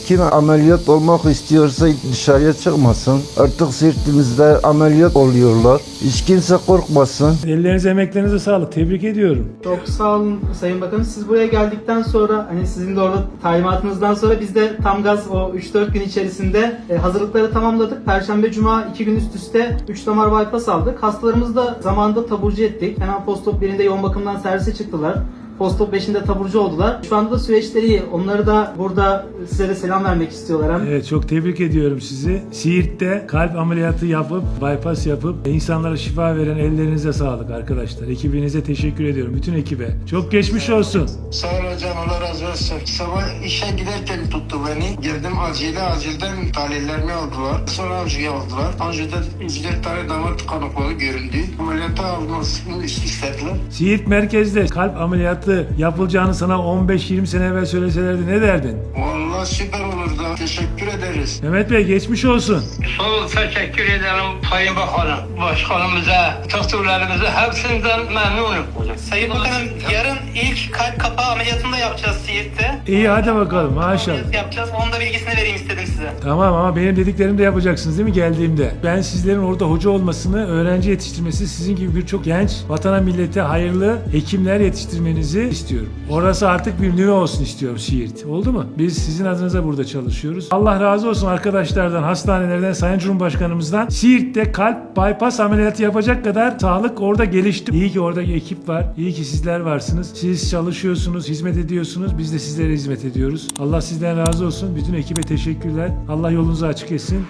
Kim ameliyat olmak istiyorsa dışarıya çıkmasın. Artık Siirt'imizde ameliyat oluyorlar. Hiç kimse korkmasın. Ellerinize, emeklerinize sağlık. Tebrik ediyorum. Çok sağ olun Sayın Bakanım. Siz buraya geldikten sonra hani sizin de orada talimatınızdan sonra biz de tam gaz o 3-4 gün içerisinde hazırlıkları tamamladık. Perşembe, Cuma 2 gün üst üste 3 damar bypass aldık. Hastalarımızı da zamanında taburcu ettik. Hemen postop 1'inde yoğun bakımdan servise çıktılar. Postop 5'inde taburcu oldular. Şu anda da süreçleri iyi. Onları da burada size de selam vermek istiyorlar hem. Evet, çok tebrik ediyorum sizi. Siirt'te kalp ameliyatı yapıp, bypass yapıp insanlara şifa veren ellerinize sağlık arkadaşlar. Ekibinize teşekkür ediyorum. Bütün ekibe. Çok geçmiş olsun. Sağ ol hocam, Allah razı olsun. Sabah işe giderken tuttu beni. Girdim acilden tahlillerimi aldılar. Sonra anjiyo aldılar. Anjiyoda 3-4 tane damar tıkanıklığı göründü. Ameliyata almasını istediler. Siirt merkezde kalp ameliyatı yapılacağını sana 15-20 sene evvel söyleselerdi ne derdin? Vallahi süper olurdu. Teşekkür ederiz. Mehmet Bey geçmiş olsun. Sağ ol, teşekkür ederim Sayın Bakanım, başkanımıza, doktorlarımıza, hepsinden memnunum. Sayın Bakanım, yarın ilk kalp kapağı ameliyatını da yapacağız Siirt'te. İyi hadi bakalım maşallah. Yapacağız. Onun da bilgisini vereyim istedim size. Tamam ama benim dediklerimi de yapacaksınız değil mi geldiğimde? Ben sizlerin orada hoca olmasını, öğrenci yetiştirmesi, sizin gibi birçok genç vatana millete hayırlı hekimler yetiştirmenizi istiyorum. Orası artık bir nüve olsun istiyorum Siirt. Oldu mu? Biz sizin adınıza burada çalışıyoruz. Allah razı olsun arkadaşlardan, hastanelerden, Sayın Cumhurbaşkanımızdan. Siirt'te kalp bypass ameliyatı yapacak kadar sağlık orada gelişti. İyi ki orada ekip var. İyi ki sizler varsınız. Siz çalışıyorsunuz, hizmet ediyorsunuz. Biz de sizlere hizmet ediyoruz. Allah sizden razı olsun. Bütün ekibe teşekkürler. Allah yolunuzu açık etsin.